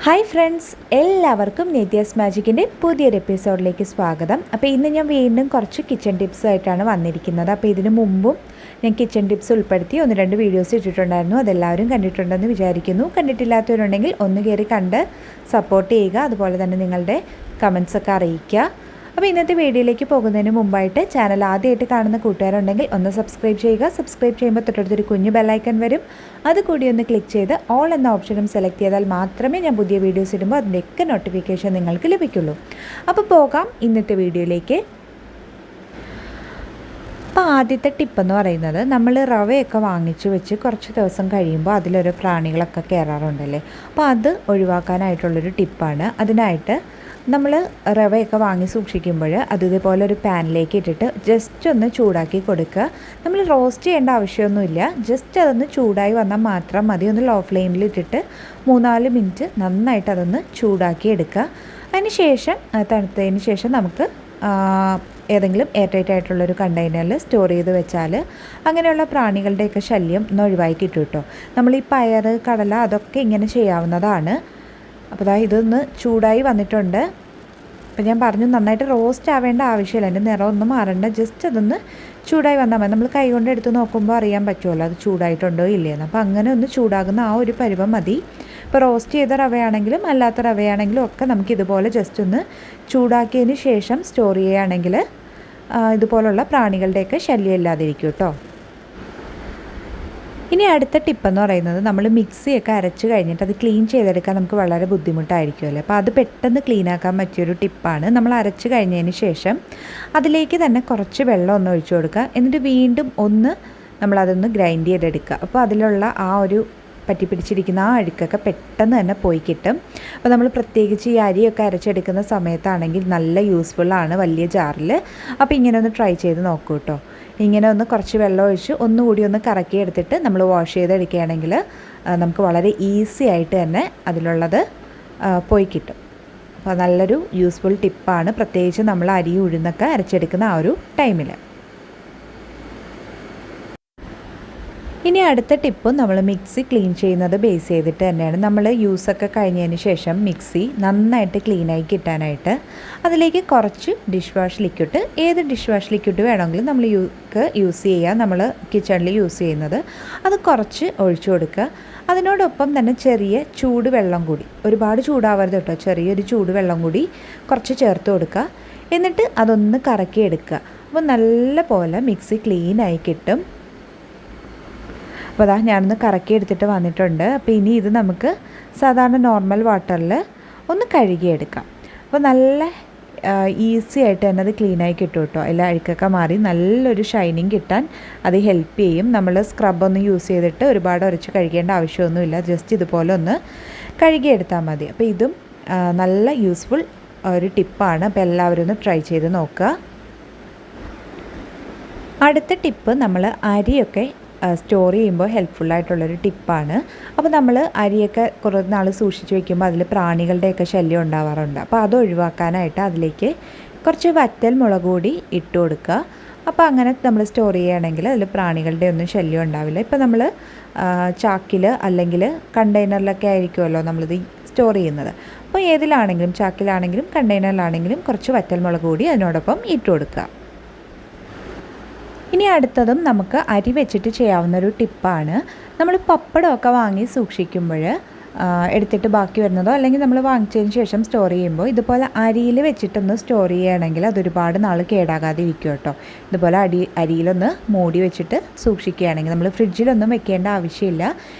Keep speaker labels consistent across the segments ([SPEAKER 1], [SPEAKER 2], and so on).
[SPEAKER 1] Hi friends, എല്ലാവർക്കും നെത്യാസ് മാജിക്കിൻ്റെ പുതിയൊരു എപ്പിസോഡിലേക്ക് സ്വാഗതം. അപ്പോൾ ഇന്ന് ഞാൻ വീണ്ടും കുറച്ച് കിച്ചൺ ടിപ്സ് ആയിട്ടാണ് വന്നിരിക്കുന്നത്. അപ്പോൾ ഇതിനു മുമ്പും ഞാൻ കിച്ചൺ ടിപ്സ് ഉൾപ്പെടുത്തി 1-2 വീഡിയോസ് ഇട്ടിട്ടുണ്ടായിരുന്നു. അതെല്ലാവരും കണ്ടിട്ടുണ്ടെന്ന് വിചാരിക്കുന്നു. കണ്ടിട്ടില്ലാത്തവരുണ്ടെങ്കിൽ ഒന്ന് കയറി കണ്ട് സപ്പോർട്ട് ചെയ്യുക. അതുപോലെ തന്നെ നിങ്ങളുടെ കമൻസൊക്കെ അറിയിക്കുക. അപ്പോൾ ഇന്നത്തെ വീഡിയോയിലേക്ക് പോകുന്നതിന് മുമ്പായിട്ട് ചാനൽ ആദ്യമായിട്ട് കാണുന്ന കൂട്ടുകാരുണ്ടെങ്കിൽ ഒന്ന് സബ്സ്ക്രൈബ് ചെയ്യുക. സബ്സ്ക്രൈബ് ചെയ്യുമ്പോൾ തൊട്ടടുത്തൊരു കുഞ്ഞു ബെല്ലൈക്കൺ വരും. അതുകൂടി ഒന്ന് ക്ലിക്ക് ചെയ്ത് ഓൾ എന്ന ഓപ്ഷനും സെലക്ട് ചെയ്താൽ മാത്രമേ ഞാൻ പുതിയ വീഡിയോസ് ഇടുമ്പോൾ അതിൻ്റെയൊക്കെ നോട്ടിഫിക്കേഷൻ നിങ്ങൾക്ക് ലഭിക്കുള്ളൂ. അപ്പോൾ പോകാം ഇന്നത്തെ വീഡിയോയിലേക്ക്. അപ്പോൾ ആദ്യത്തെ ടിപ്പെന്ന് പറയുന്നത്, നമ്മൾ റവയൊക്കെ വാങ്ങിച്ച് വെച്ച് കുറച്ച് ദിവസം കഴിയുമ്പോൾ അതിലൊരു പ്രാണികളൊക്കെ കയറാറുണ്ടല്ലേ. അപ്പോൾ അത് ഒഴിവാക്കാനായിട്ടുള്ളൊരു ടിപ്പാണ്. അതിനായിട്ട് നമ്മൾ റവയൊക്കെ വാങ്ങി സൂക്ഷിക്കുമ്പോൾ അത് ഇതേപോലെ ഒരു പാനിലേക്ക് ഇട്ടിട്ട് ജസ്റ്റ് ഒന്ന് ചൂടാക്കി കൊടുക്കുക. നമ്മൾ റോസ്റ്റ് ചെയ്യേണ്ട ആവശ്യമൊന്നുമില്ല. ജസ്റ്റ് അതൊന്ന് ചൂടായി വന്നാൽ മാത്രം മതി. ഒന്ന് ലോ ഫ്ലെയിമിൽ ഇട്ടിട്ട് 3-4 മിനിറ്റ് നന്നായിട്ട് അതൊന്ന് ചൂടാക്കി എടുക്കുക. അതിന് ശേഷം തണുത്തതിന് ശേഷം നമുക്ക് ഏതെങ്കിലും എയർ ടൈറ്റ് ആയിട്ടുള്ളൊരു കണ്ടെയ്നറിൽ സ്റ്റോർ ചെയ്ത് വെച്ചാൽ അങ്ങനെയുള്ള പ്രാണികളുടെയൊക്കെ ശല്യം ഒന്ന് ഒഴിവാക്കി കിട്ടും കേട്ടോ. നമ്മൾ ഈ പയർ, കടല അതൊക്കെ ഇങ്ങനെ ചെയ്യാവുന്നതാണ്. അപ്പോൾ ഇതൊന്ന് ചൂടായി വന്നിട്ടുണ്ട്. അപ്പോൾ ഞാൻ പറഞ്ഞു, നന്നായിട്ട് റോസ്റ്റ് ആവേണ്ട ആവശ്യമില്ല, അതിൻ്റെ നിറമൊന്നും മാറണ്ട. ജസ്റ്റ് അതൊന്ന് ചൂടായി വന്നാൽ മതി. നമ്മൾ കൈ കൊണ്ട് എടുത്ത് നോക്കുമ്പോൾ അറിയാൻ പറ്റുമല്ലോ അത് ചൂടായിട്ടുണ്ടോ ഇല്ലയെന്ന്. അപ്പോൾ അങ്ങനെ ഒന്ന് ചൂടാകുന്ന ആ ഒരു പരുവം മതി. ഇപ്പോൾ റോസ്റ്റ് ചെയ്ത റവയാണെങ്കിലും അല്ലാത്ത റവയാണെങ്കിലും ഒക്കെ നമുക്കിതുപോലെ ജസ്റ്റ് ഒന്ന് ചൂടാക്കിയതിന് ശേഷം സ്റ്റോർ ചെയ്യുകയാണെങ്കിൽ ഇതുപോലുള്ള പ്രാണികളുടെയൊക്കെ ശല്യം ഇല്ലാതിരിക്കും കേട്ടോ. ഇനി അടുത്ത ടിപ്പെന്ന് പറയുന്നത്, നമ്മൾ മിക്സിയൊക്കെ അരച്ച് കഴിഞ്ഞിട്ട് അത് ക്ലീൻ ചെയ്തെടുക്കാൻ നമുക്ക് വളരെ ബുദ്ധിമുട്ടായിരിക്കുമല്ലോ. അപ്പോൾ അത് പെട്ടെന്ന് ക്ലീനാക്കാൻ പറ്റിയൊരു ടിപ്പാണ്. നമ്മൾ അരച്ച് കഴിഞ്ഞതിന് ശേഷം അതിലേക്ക് തന്നെ കുറച്ച് വെള്ളം ഒന്ന് ഒഴിച്ചു കൊടുക്കുക. എന്നിട്ട് വീണ്ടും നമ്മളതൊന്ന് ഗ്രൈൻഡ് ചെയ്തെടുക്കുക. അപ്പോൾ അതിലുള്ള ആ ഒരു പറ്റിപ്പിടിച്ചിരിക്കുന്ന ആ അഴുക്കൊക്കെ പെട്ടെന്ന് തന്നെ പോയി കിട്ടും. അപ്പോൾ നമ്മൾ പ്രത്യേകിച്ച് ഈ അരിയൊക്കെ അരച്ചെടുക്കുന്ന സമയത്താണെങ്കിൽ നല്ല യൂസ്ഫുള്ളാണ് വലിയ ജാറിൽ. അപ്പോൾ ഇങ്ങനെ ഒന്ന് ട്രൈ ചെയ്ത് നോക്കൂ കേട്ടോ. ഇങ്ങനെ ഒന്ന് കുറച്ച് വെള്ളം ഒഴിച്ച് ഒന്നുകൂടി ഒന്ന് കറക്കി എടുത്തിട്ട് നമ്മൾ വാഷ് ചെയ്തെടുക്കുകയാണെങ്കിൽ നമുക്ക് വളരെ ഈസി ആയിട്ട് തന്നെ അതിലുള്ളത് പോയി കിട്ടും. അപ്പോൾ നല്ലൊരു യൂസ്ഫുൾ ടിപ്പാണ്, പ്രത്യേകിച്ച് നമ്മൾ അരി ഉഴുന്നൊക്കെ അരച്ചെടുക്കുന്ന ആ ഒരു ടൈമിൽ. ഇനി അടുത്ത ടിപ്പ്, നമ്മൾ മിക്സി ക്ലീൻ ചെയ്യുന്നത് ബേസ് ചെയ്തിട്ട് തന്നെയാണ്. നമ്മൾ യൂസൊക്കെ കഴിഞ്ഞതിന് ശേഷം മിക്സി നന്നായിട്ട് ക്ലീനായി കിട്ടാനായിട്ട് അതിലേക്ക് കുറച്ച് ഡിഷ് വാഷ് ലിക്വിഡ്, ഏത് ഡിഷ് വാഷ് ലിക്വിഡ് വേണമെങ്കിലും നമ്മൾ യൂസ് ചെയ്യുക. നമ്മൾ കിച്ചണിൽ യൂസ് ചെയ്യുന്നത് അത് കുറച്ച് ഒഴിച്ചു കൊടുക്കുക. അതിനോടൊപ്പം തന്നെ ചെറിയ ചൂടുവെള്ളം കൂടി, ഒരുപാട് ചൂടാവരുത് കേട്ടോ, ചെറിയൊരു ചൂടുവെള്ളം കൂടി കുറച്ച് ചേർത്ത് കൊടുക്കുക. എന്നിട്ട് അതൊന്ന് കറക്കിയെടുക്കുക. അപ്പോൾ നല്ല പോലെ മിക്സി ക്ലീനായി കിട്ടും. അപ്പോൾ ഞാനൊന്ന് കറക്കി എടുത്തിട്ട് വന്നിട്ടുണ്ട്. അപ്പോൾ ഇനി ഇത് നമുക്ക് സാധാരണ നോർമൽ വാട്ടറിൽ ഒന്ന് കഴുകിയെടുക്കാം. അപ്പോൾ നല്ല ഈസി ആയിട്ട് തന്നെ അത് ക്ലീനായി കിട്ടും കേട്ടോ. എല്ലാ അഴുക്കൊക്കെ മാറി നല്ലൊരു ഷൈനിങ് കിട്ടാൻ അത് ഹെൽപ്പ് ചെയ്യും. നമ്മൾ സ്ക്രബൊന്നും യൂസ് ചെയ്തിട്ട് ഒരുപാട് ഉരച്ച് കഴുകേണ്ട ആവശ്യമൊന്നുമില്ല. ജസ്റ്റ് ഇതുപോലെ ഒന്ന് കഴുകിയെടുത്താൽ മതി. അപ്പോൾ ഇതും നല്ല യൂസ്ഫുൾ ഒരു ടിപ്പാണ്. അപ്പോൾ എല്ലാവരും ഒന്ന് ട്രൈ ചെയ്ത് നോക്കുക. അടുത്ത ടിപ്പ്, നമ്മൾ അരിയൊക്കെ സ്റ്റോർ ചെയ്യുമ്പോൾ ഹെൽപ്ഫുള്ളായിട്ടുള്ളൊരു ടിപ്പാണ്. അപ്പോൾ നമ്മൾ അരിയൊക്കെ കുറേ നാൾ സൂക്ഷിച്ച് വയ്ക്കുമ്പോൾ അതിൽ പ്രാണികളുടെയൊക്കെ ശല്യം ഉണ്ടാവാറുണ്ട്. അപ്പോൾ അത് ഒഴിവാക്കാനായിട്ട് അതിലേക്ക് കുറച്ച് വറ്റൽ മുളക് കൂടി ഇട്ട് കൊടുക്കുക. അപ്പോൾ അങ്ങനെ നമ്മൾ സ്റ്റോർ ചെയ്യുകയാണെങ്കിൽ അതിൽ പ്രാണികളുടെ ഒന്നും ശല്യം ഉണ്ടാവില്ല. ഇപ്പോൾ നമ്മൾ ചാക്കിൽ അല്ലെങ്കിൽ കണ്ടെയ്നറിലൊക്കെ ആയിരിക്കുമല്ലോ നമ്മളിത് സ്റ്റോർ ചെയ്യുന്നത്. അപ്പോൾ ഏതിലാണെങ്കിലും, ചാക്കിലാണെങ്കിലും കണ്ടെയ്നറിലാണെങ്കിലും കുറച്ച് വറ്റൽ മുളക് കൂടി അതിനോടൊപ്പം ഇട്ട് കൊടുക്കുക. ഇനി അടുത്തതും നമുക്ക് അരി വെച്ചിട്ട് ചെയ്യാവുന്നൊരു ടിപ്പാണ്. നമ്മൾ പപ്പടമൊക്കെ വാങ്ങി സൂക്ഷിക്കുമ്പോൾ എടുത്തിട്ട് ബാക്കി വരുന്നതോ അല്ലെങ്കിൽ നമ്മൾ വാങ്ങിച്ചതിന് ശേഷം സ്റ്റോർ ചെയ്യുമ്പോൾ ഇതുപോലെ അരിയിൽ വെച്ചിട്ടൊന്ന് സ്റ്റോർ ചെയ്യുകയാണെങ്കിൽ അതൊരുപാട് നാൾ കേടാകാതെ ഇരിക്കും കേട്ടോ. ഇതുപോലെ അരിയിലൊന്ന് മൂടി വെച്ചിട്ട് സൂക്ഷിക്കുകയാണെങ്കിൽ നമ്മൾ ഫ്രിഡ്ജിലൊന്നും വെക്കേണ്ട ആവശ്യമില്ല.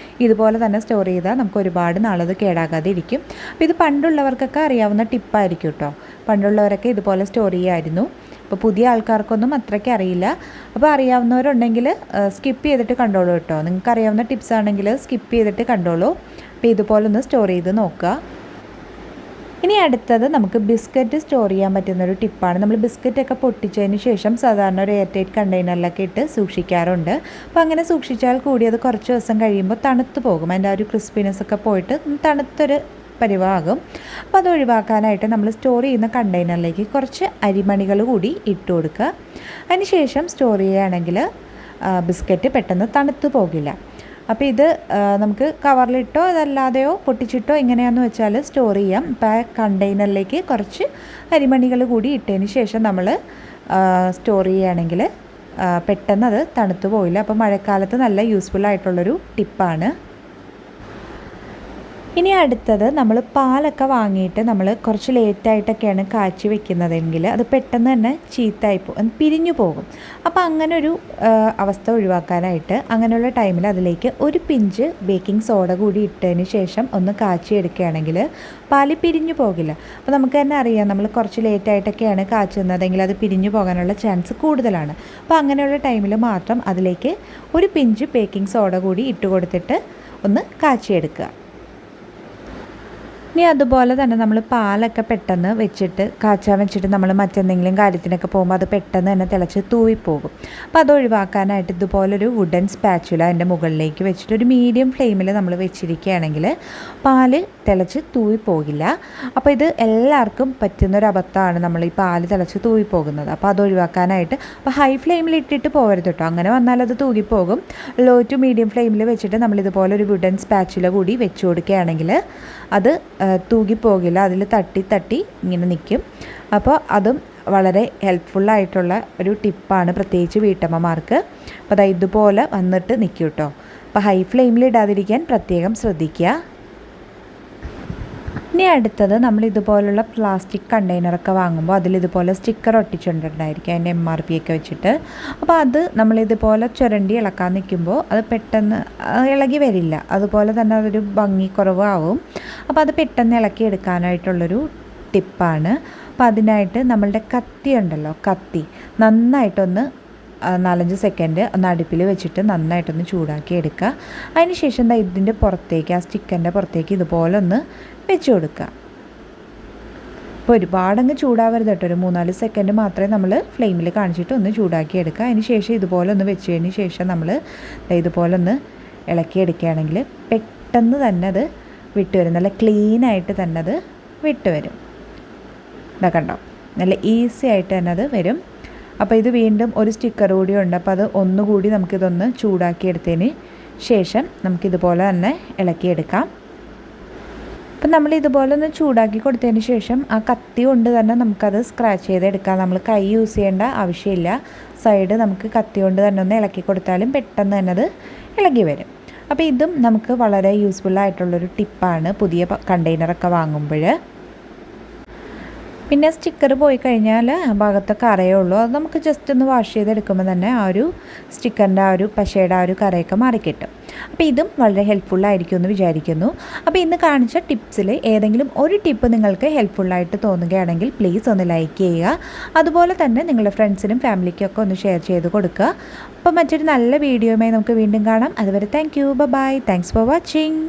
[SPEAKER 1] ഇതുപോലെ തന്നെ സ്റ്റോർ ചെയ്താൽ നമുക്ക് ഒരുപാട് നാളത് കേടാകാതെ ഇരിക്കും. അപ്പോൾ ഇത് പണ്ടുള്ളവർക്കൊക്കെ അറിയാവുന്ന ടിപ്പായിരിക്കും കേട്ടോ. പണ്ടുള്ളവരൊക്കെ ഇതുപോലെ സ്റ്റോർ ചെയ്യുമായിരുന്നു. അപ്പോൾ പുതിയ ആൾക്കാർക്കൊന്നും അത്രയ്ക്ക് അറിയില്ല. അപ്പോൾ അറിയാവുന്നവരുണ്ടെങ്കിൽ സ്കിപ്പ് ചെയ്തിട്ട് കണ്ടോളൂ കേട്ടോ. നിങ്ങൾക്ക് അറിയാവുന്ന ടിപ്സ് ആണെങ്കിൽ സ്കിപ്പ് ചെയ്തിട്ട് കണ്ടോളൂ. അപ്പോൾ ഇതുപോലെ ഒന്ന് സ്റ്റോർ ചെയ്ത് നോക്കുക. ഇനി അടുത്തത്, നമുക്ക് ബിസ്ക്കറ്റ് സ്റ്റോർ ചെയ്യാൻ പറ്റുന്നൊരു ടിപ്പാണ്. നമ്മൾ ബിസ്ക്കറ്റൊക്കെ പൊട്ടിച്ചതിന് ശേഷം സാധാരണ ഒരു എയർ ടൈറ്റ് കണ്ടെയ്നറിലൊക്കെ ഇട്ട് സൂക്ഷിക്കാറുണ്ട്. അപ്പോൾ അങ്ങനെ സൂക്ഷിച്ചാൽ കൂടി അത് കുറച്ച് ദിവസം കഴിയുമ്പോൾ തണുത്ത് പോകും. അതിൻ്റെ ആ ഒരു ക്രിസ്പിനെസ് ഒക്കെ പോയിട്ട് തണുത്തൊരു പരിവാകും. അപ്പോൾ അത് ഒഴിവാക്കാനായിട്ട് നമ്മൾ സ്റ്റോർ ചെയ്യുന്ന കണ്ടെയ്നറിലേക്ക് കുറച്ച് അരിമണികൾ കൂടി ഇട്ട് കൊടുക്കുക. അതിന് ശേഷം സ്റ്റോർ ചെയ്യുകയാണെങ്കിൽ ബിസ്ക്കറ്റ് പെട്ടെന്ന് തണുത്ത് പോകില്ല. അപ്പോൾ ഇത് നമുക്ക് കവറിലിട്ടോ അതല്ലാതെയോ പൊട്ടിച്ചിട്ടോ എങ്ങനെയാണെന്ന് വെച്ചാൽ സ്റ്റോർ ചെയ്യാം. ഇപ്പോൾ ആ കണ്ടെയ്നറിലേക്ക് കുറച്ച് അരിമണികൾ കൂടി ഇട്ടതിന് ശേഷം നമ്മൾ സ്റ്റോർ ചെയ്യുകയാണെങ്കിൽ പെട്ടെന്ന് അത് തണുത്ത് പോയില്ല. അപ്പോൾ മഴക്കാലത്ത് നല്ല യൂസ്ഫുൾ ആയിട്ടുള്ളൊരു ടിപ്പാണ്. ഇനി അടുത്തത് നമ്മൾ പാലൊക്കെ വാങ്ങിയിട്ട് നമ്മൾ കുറച്ച് ലേറ്റായിട്ടൊക്കെയാണ് കാച്ചി വെക്കുന്നതെങ്കിൽ അത് പെട്ടെന്ന് തന്നെ ചീത്തയായി പിരിഞ്ഞു പോകും. അപ്പോൾ അങ്ങനൊരു അവസ്ഥ ഒഴിവാക്കാനായിട്ട് അങ്ങനെയുള്ള ടൈമിൽ അതിലേക്ക് ഒരു പിഞ്ച് ബേക്കിംഗ് സോഡ കൂടി ഇട്ടതിന് ശേഷം ഒന്ന് കാച്ചി എടുക്കുകയാണെങ്കിൽ പാല് പിരിഞ്ഞു പോകില്ല. അപ്പോൾ നമുക്ക് തന്നെ അറിയാം, നമ്മൾ കുറച്ച് ലേറ്റായിട്ടൊക്കെയാണ് കാച്ചുന്നതെങ്കിൽ അത് പിരിഞ്ഞു പോകാനുള്ള ചാൻസ് കൂടുതലാണ്. അപ്പോൾ അങ്ങനെയുള്ള ടൈമിൽ മാത്രം അതിലേക്ക് ഒരു പിഞ്ച് ബേക്കിംഗ് സോഡ കൂടി ഇട്ട് കൊടുത്തിട്ട് ഒന്ന് കാച്ചിയെടുക്കുക. ഇനി അതുപോലെ തന്നെ നമ്മൾ പാലൊക്കെ പെട്ടെന്ന് വെച്ചിട്ട് കാച്ചാൻ വെച്ചിട്ട് നമ്മൾ മറ്റെന്തെങ്കിലും കാര്യത്തിനൊക്കെ പോകുമ്പോൾ അത് പെട്ടെന്ന് തന്നെ തിളച്ച് തൂവിപ്പോകും. അപ്പോൾ അത് ഒഴിവാക്കാനായിട്ട് ഇതുപോലൊരു വുഡൻ സ്പാച്ചുല അതിൻ്റെ മുകളിലേക്ക് വെച്ചിട്ട് ഒരു മീഡിയം ഫ്ലെയിമിൽ നമ്മൾ വെച്ചിരിക്കുകയാണെങ്കിൽ പാല് തിളച്ച് തൂവിപ്പോകില്ല. അപ്പോൾ ഇത് എല്ലാവർക്കും പറ്റുന്നൊരു അബദ്ധമാണ്, നമ്മൾ ഈ പാല് തിളച്ച് തൂവിപ്പോകുന്നത്. അപ്പോൾ അത് ഒഴിവാക്കാനായിട്ട് അപ്പോൾ ഹൈ ഫ്ലെയിമിൽ ഇട്ടിട്ട് പോകരുത് കേട്ടോ, അങ്ങനെ വന്നാൽ അത് തൂകിപ്പോകും. ലോ ടു മീഡിയം ഫ്ലെയിമിൽ വെച്ചിട്ട് നമ്മളിതുപോലെ ഒരു വുഡൻ സ്പാച്ചുല കൂടി വെച്ച് കൊടുക്കുകയാണെങ്കിൽ അത് തൂകിപ്പോകില്ല, അതിൽ തട്ടി ഇങ്ങനെ നിൽക്കും. അപ്പോൾ അതും വളരെ ഹെൽപ്ഫുള്ളായിട്ടുള്ള ഒരു ടിപ്പാണ്, പ്രത്യേകിച്ച് വീട്ടമ്മമാർക്ക്. അപ്പോൾ അത് ഇതുപോലെ വന്നിട്ട് നിൽക്കും കേട്ടോ. അപ്പോൾ ഹൈ ഫ്ലെയിമിൽ ഇടാതിരിക്കാൻ പ്രത്യേകം ശ്രദ്ധിക്കുക. ഇനി അടുത്തത് നമ്മൾ ഇതുപോലുള്ള പ്ലാസ്റ്റിക് കണ്ടെയ്നറൊക്കെ വാങ്ങുമ്പോൾ അതിലിതുപോലെ സ്റ്റിക്കർ ഒട്ടിച്ചിട്ടുണ്ടായിരിക്കും അതിൻ്റെ MRP ഒക്കെ വെച്ചിട്ട്. അപ്പോൾ അത് നമ്മളിതുപോലെ ചുരണ്ടി ഇളക്കാൻ നിൽക്കുമ്പോൾ അത് പെട്ടെന്ന് ഇളകി വരില്ല, അതുപോലെ തന്നെ അതൊരു ഭംഗി കുറവാകും. അപ്പോൾ അത് പെട്ടെന്ന് ഇളക്കി എടുക്കാനായിട്ടുള്ളൊരു ടിപ്പാണ്. അപ്പോൾ അതിനായിട്ട് നമ്മളുടെ കത്തി ഉണ്ടല്ലോ, കത്തി നന്നായിട്ടൊന്ന് 4-5 സെക്കൻഡ് ഒന്ന് അടുപ്പിൽ വെച്ചിട്ട് നന്നായിട്ടൊന്ന് ചൂടാക്കി എടുക്കുക. അതിന് ശേഷം ഇതിൻ്റെ പുറത്തേക്ക്, ആ സ്റ്റിക്കറിൻ്റെ പുറത്തേക്ക് ഇതുപോലെ ഒന്ന് വെച്ച് കൊടുക്കുക. അപ്പോൾ ഒരുപാടങ്ങ് ചൂടാവരുത് കേട്ടോ, ഒരു 3-4 സെക്കൻഡ് മാത്രമേ നമ്മൾ ഫ്ലെയിമിൽ കാണിച്ചിട്ട് ഒന്ന് ചൂടാക്കി എടുക്കുക. അതിന് ശേഷം ഇതുപോലെ ഒന്ന് വെച്ചതിന് ശേഷം നമ്മൾ ഇതുപോലെ ഒന്ന് ഇളക്കി എടുക്കുകയാണെങ്കിൽ പെട്ടെന്ന് തന്നെ അത് വിട്ടുവരും, നല്ല ക്ലീനായിട്ട് തന്നെ അത് വിട്ടുവരും. ഇതാ കണ്ടോ, നല്ല ഈസി ആയിട്ട് തന്നെ അത് വരും. അപ്പോൾ ഇത് വീണ്ടും ഒരു സ്റ്റിക്കർ കൂടി ഉണ്ട്, അപ്പോൾ അത് ഒന്നുകൂടി നമുക്കിതൊന്ന് ചൂടാക്കി എടുത്തതിന് ശേഷം നമുക്കിതുപോലെ തന്നെ ഇളക്കിയെടുക്കാം. അപ്പം നമ്മൾ ഇതുപോലെ ഒന്ന് ചൂടാക്കി കൊടുത്തതിന് ശേഷം ആ കത്തി കൊണ്ട് തന്നെ നമുക്കത് സ്ക്രാച്ച് ചെയ്തെടുക്കാം. നമ്മൾ കൈ യൂസ് ചെയ്യേണ്ട ആവശ്യമില്ല. സൈഡ് നമുക്ക് കത്തി കൊണ്ട് തന്നെ ഒന്ന് ഇളക്കി കൊടുത്താലും പെട്ടെന്ന് തന്നെ അത് ഇളകി വരും. അപ്പോൾ ഇതും നമുക്ക് വളരെ യൂസ്ഫുള്ളായിട്ടുള്ളൊരു ടിപ്പാണ് പുതിയ കണ്ടെയ്നറൊക്കെ വാങ്ങുമ്പോൾ. പിന്നെ സ്റ്റിക്കർ പോയി കഴിഞ്ഞാൽ ആ ഭാഗത്തൊക്കെ കറയുള്ളൂ, അത് നമുക്ക് ജസ്റ്റ് ഒന്ന് വാഷ് ചെയ്തെടുക്കുമ്പോൾ തന്നെ ആ ഒരു സ്റ്റിക്കറിൻ്റെ ആ ഒരു പശയുടെ ആ ഒരു കറയൊക്കെ മാറിക്കിട്ടും. അപ്പോൾ ഇതും വളരെ ഹെൽപ്ഫുള്ളായിരിക്കും എന്ന് വിചാരിക്കുന്നു. അപ്പോൾ ഇന്ന് കാണിച്ച ടിപ്സിൽ ഏതെങ്കിലും ഒരു ടിപ്പ് നിങ്ങൾക്ക് ഹെൽപ്ഫുള്ളായിട്ട് തോന്നുകയാണെങ്കിൽ പ്ലീസ് ഒന്ന് ലൈക്ക് ചെയ്യുക. അതുപോലെ തന്നെ നിങ്ങളുടെ ഫ്രണ്ട്സിനും ഫാമിലിക്കും ഒക്കെ ഒന്ന് ഷെയർ ചെയ്ത് കൊടുക്കുക. അപ്പോൾ മറ്റൊരു നല്ല വീഡിയോയുമായി നമുക്ക് വീണ്ടും കാണാം. അതുവരെ thank you, bye, thanks for watching.